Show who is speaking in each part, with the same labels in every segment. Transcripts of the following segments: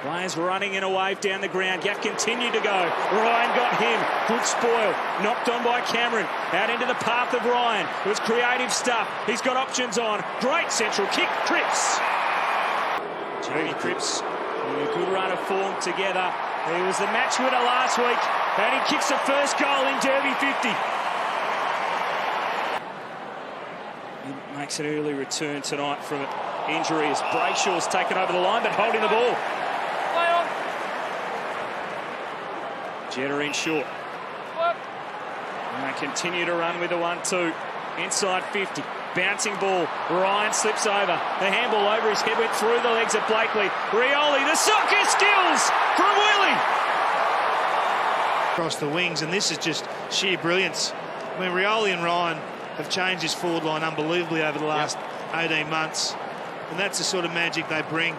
Speaker 1: Players running in a wave down the ground. Gaff continued to go. Ryan got him. Good spoil. Knocked on by Cameron. Out into the path of Ryan. It was creative stuff. He's got options on. Great central kick. Cripps. Jamie Cripps in a good run of form together. He was the match winner last week. And he kicks the first goal in Derby 50. He makes an early return tonight from injury as Brayshaw's taken over the line but holding the ball. Jetta in short. And they continue to run with the 1-2. Inside 50. Bouncing ball. Ryan slips over. The handball over his head went through the legs of Blakely. Rioli, the soccer skills from Willie.
Speaker 2: Across the wings, and this is just sheer brilliance. I mean, Rioli and Ryan have changed his forward line unbelievably over the last 18 months. And that's the sort of magic they bring.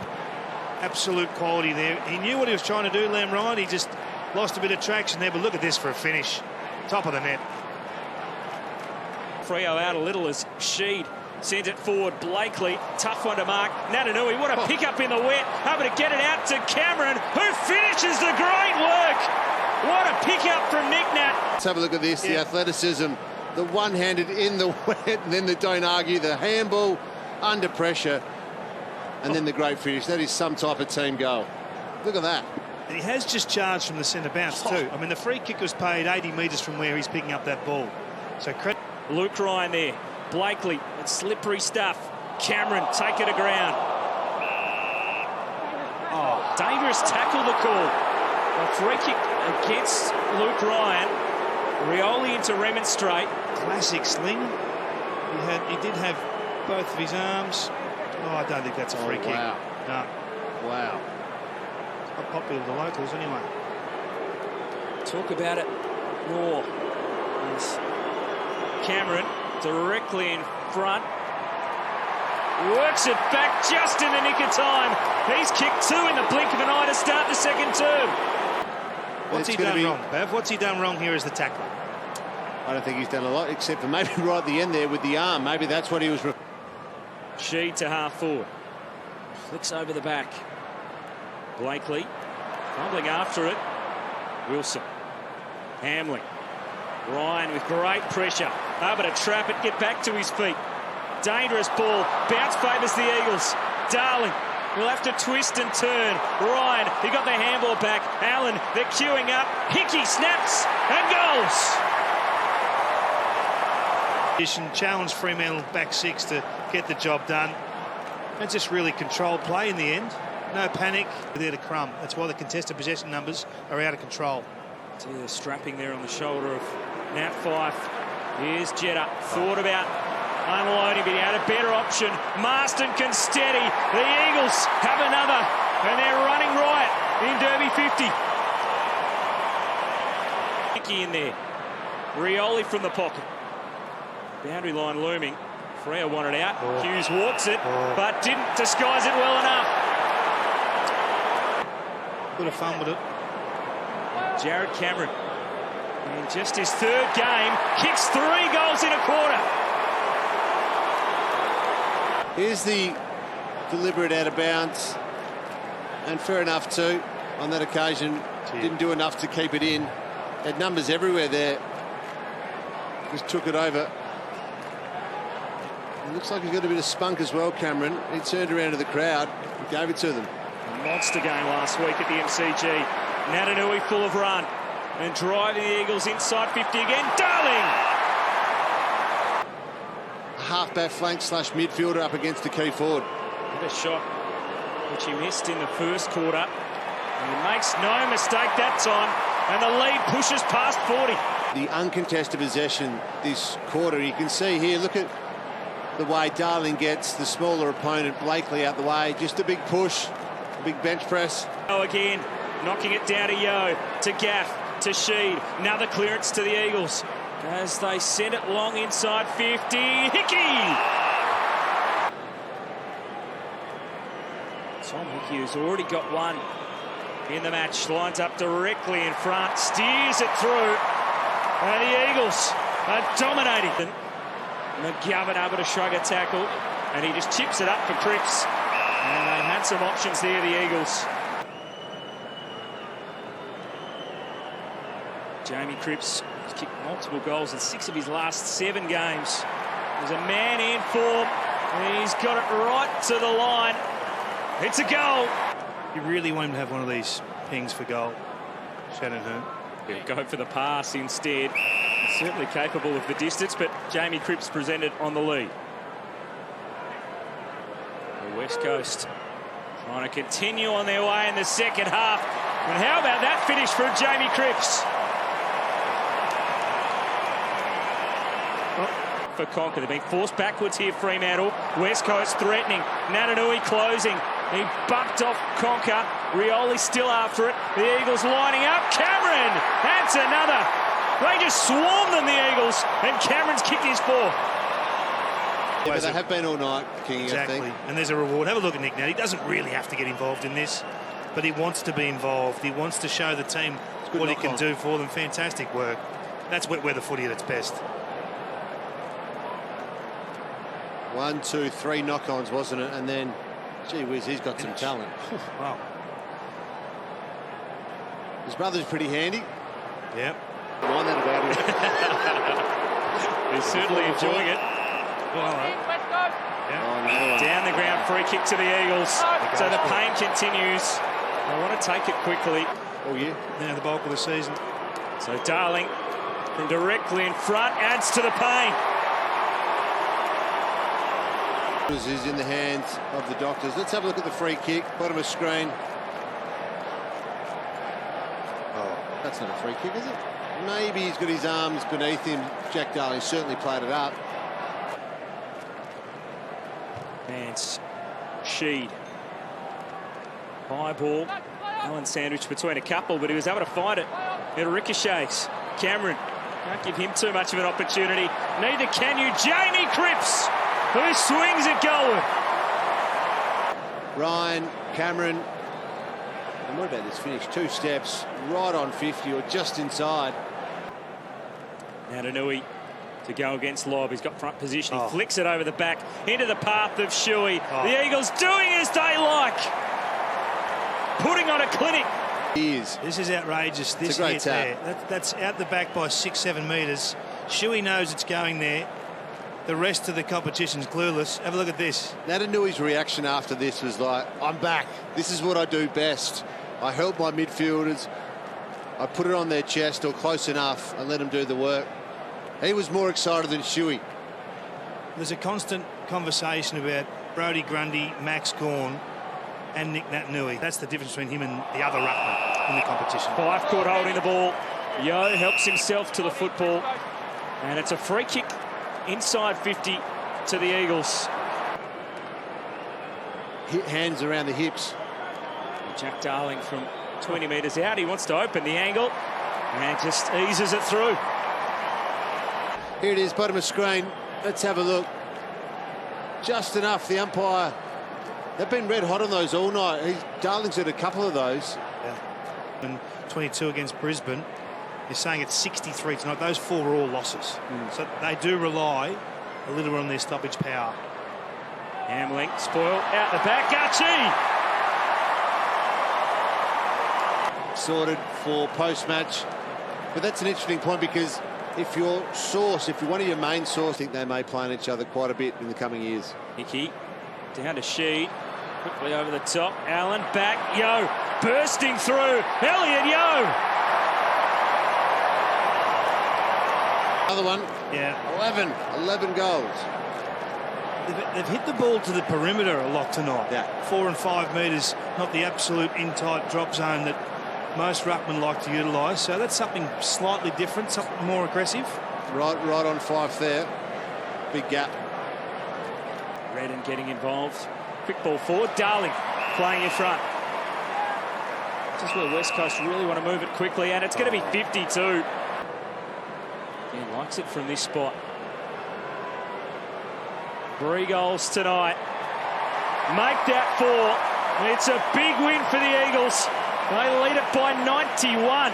Speaker 2: Absolute quality there. He knew what he was trying to do, Liam Ryan. He just lost a bit of traction there, but look at this for a finish. Top of the net.
Speaker 1: Freo out a little as Sheed sends it forward. Blakely, tough one to mark. Natanui, what a pick up in the wet. Able to get it out to Cameron, who finishes the great work. What a pick up from Nick Nat.
Speaker 3: Let's have a look at this, the athleticism, the one-handed in the wet, and then the don't argue, the handball under pressure, and then the great finish. That is some type of team goal. Look at that.
Speaker 2: And he has just charged from the centre bounce too. I mean, the free kick was paid 80 metres from where he's picking up that ball. So
Speaker 1: Luke Ryan there. Blakely, it's slippery stuff. Cameron, take it to ground. Oh, dangerous tackle the call. A free kick against Luke Ryan. Rioli into remonstrate.
Speaker 2: Classic sling. He did have both of his arms. Oh, I don't think that's a free kick.
Speaker 3: Wow.
Speaker 2: No.
Speaker 3: Wow.
Speaker 2: Not popular with the locals anyway.
Speaker 1: Talk about it more. Cameron directly in front. Works it back just in the nick of time. He's kicked two in the blink of an eye to start the second term.
Speaker 2: What's he done wrong, Bev? What's he done wrong here as the tackler?
Speaker 3: I don't think he's done a lot, except for maybe right at the end there with the arm. Maybe that's what he was...
Speaker 1: Sheed to half forward. Flicks over the back. Blakely fumbling after it. Wilson. Hamling. Ryan with great pressure. Able to trap it, get back to his feet. Dangerous ball. Bounce favours the Eagles. Darling will have to twist and turn. Ryan, he got the handball back. Allen, they're queuing up. Hickey snaps and goals.
Speaker 2: Challenge Fremantle back six to get the job done. It's just really controlled play in the end. No panic. There to crumb. That's why the contested possession numbers are out of control.
Speaker 1: See the strapping there on the shoulder of Nat Fyfe. Here's Jetta. Thought about unloading, but he had a better option. Marston can steady. The Eagles have another, and they're running riot in Derby 50. Hickey in there. Rioli from the pocket. Boundary line looming. Freo wanted out. Hughes walks it, but didn't disguise it well enough.
Speaker 2: Bit of fun with it.
Speaker 1: Jared Cameron, in just his third game, kicks 3 goals in a quarter.
Speaker 3: Here's the deliberate out of bounds, and fair enough too. On that occasion, didn't do enough to keep it in. Had numbers everywhere there. Just took it over. It looks like he's got a bit of spunk as well, Cameron. He turned around to the crowd and gave it to them.
Speaker 1: A monster game last week at the MCG. Natanui full of run and driving the Eagles inside 50 again. Darling!
Speaker 3: Half-back flank / midfielder up against the key forward.
Speaker 1: Had a shot which he missed in the first quarter. And he makes no mistake that time. And the lead pushes past 40.
Speaker 3: The uncontested possession this quarter, you can see here, look at the way Darling gets the smaller opponent, Blakely, out the way. Just a big push, a big bench press.
Speaker 1: Oh, again, knocking it down to Yo, to Gaff, to Sheed. Another clearance to the Eagles as they send it long inside 50. Hickey! Tom Hickey, who's already got one in the match, lines up directly in front, steers it through, and the Eagles are dominating. McGovern able to shrug a tackle, and he just chips it up for Cripps. And they had some options there, the Eagles. Jamie Cripps has kicked multiple goals in 6 of his last 7 games. There's a man in form, and he's got it right to the line. It's a goal.
Speaker 2: You really want him to have one of these pings for goal, Shannon Hearn.
Speaker 1: He'll go for the pass instead. He's certainly capable of the distance, but Jamie Cripps presented on the lead. The West Coast trying to continue on their way in the second half. And how about that finish from Jamie Cripps? For Conker, they're being forced backwards here, Fremantle. West Coast threatening. Natanui closing. He bucked off Conker. Rioli still after it. The Eagles lining up. Cameron! That's another. They just swarmed them, the Eagles. And Cameron's kicked his ball.
Speaker 3: Yeah, but they have been all night, King,
Speaker 2: exactly.
Speaker 3: I think.
Speaker 2: And there's a reward. Have a look at Nick now. He doesn't really have to get involved in this, but he wants to be involved. He wants to show the team what he can do for them. Fantastic work. That's where the footy at its best.
Speaker 3: 1, 2, 3 knock-ons, wasn't it? And then, gee whiz, he's got some talent.
Speaker 2: Wow.
Speaker 3: His brother's pretty handy.
Speaker 2: Yep.
Speaker 3: Mind that about him.
Speaker 1: He's certainly enjoying it.
Speaker 2: Well,
Speaker 3: Oh,
Speaker 1: Down the ground, free kick to the Eagles. So the pain continues. They want to take it quickly.
Speaker 3: all year.
Speaker 2: Now the bulk of the season.
Speaker 1: So Darling from directly in front adds to the pain.
Speaker 3: Is in the hands of the Doctors. Let's have a look at the free kick. Bottom of screen. Oh, that's not a free kick, is it? Maybe he's got his arms beneath him. Jack Darling certainly played it up.
Speaker 1: Vance, Sheed. High ball. Allen sandwiched between a couple, but he was able to find it. It ricochets. Cameron can't give him too much of an opportunity. Neither can you. Jamie Cripps, who swings at goal.
Speaker 3: Ryan, Cameron. And what about this finish? 2 steps, right on 50 or just inside.
Speaker 1: Natanui to go against Lobb. He's got front position. He flicks it over the back into the path of Shuey. The Eagles doing as they like. Putting on a clinic.
Speaker 2: This is outrageous. This hit there. That's out the back by 6-7 metres. Shuey knows it's going there. The rest of the competition's clueless. Have a look at this.
Speaker 3: Natanui's reaction after this was like, I'm back. This is what I do best. I help my midfielders. I put it on their chest or close enough and let them do the work. He was more excited than Shuey.
Speaker 2: There's a constant conversation about Brodie Grundy, Max Gawn and Nick Natanui. That's the difference between him and the other ruckman in the competition.
Speaker 1: Five caught holding the ball. Yo helps himself to the football. And it's a free kick inside 50 to the Eagles.
Speaker 3: Hands around the hips.
Speaker 1: Jack Darling from 20 metres out. He wants to open the angle and just eases it through.
Speaker 3: Here it is, bottom of screen. Let's have a look. Just enough. The umpire, they've been red hot on those all night. Darling's had a couple of those.
Speaker 2: Yeah. And 22 against Brisbane. You're saying it's 63 tonight. Those 4 were all losses. So they do rely a little on their stoppage power.
Speaker 1: Hamling, spoil, out the back, Archie!
Speaker 3: Sorted for post-match. But that's an interesting point because if your source, if you're one of your main sources, I think they may play on each other quite a bit in the coming years.
Speaker 1: Hickey down to Sheed, quickly over the top. Allen back, Yo bursting through. Elliot Yo.
Speaker 3: Another one.
Speaker 2: Yeah.
Speaker 3: 11 goals.
Speaker 2: They've hit the ball to the perimeter a lot tonight.
Speaker 3: Yeah.
Speaker 2: 4 and 5 metres, not the absolute in-tight drop zone that most ruckmen like to utilise. So that's something slightly different, something more aggressive.
Speaker 3: Right on 5 there. Big gap.
Speaker 1: Redden getting involved. Quick ball forward. Darling playing in front. Just where West Coast really want to move it quickly, and it's going to be 52. He likes it from this spot. 3 goals tonight. Make that 4. It's a big win for the Eagles. They lead it by 91.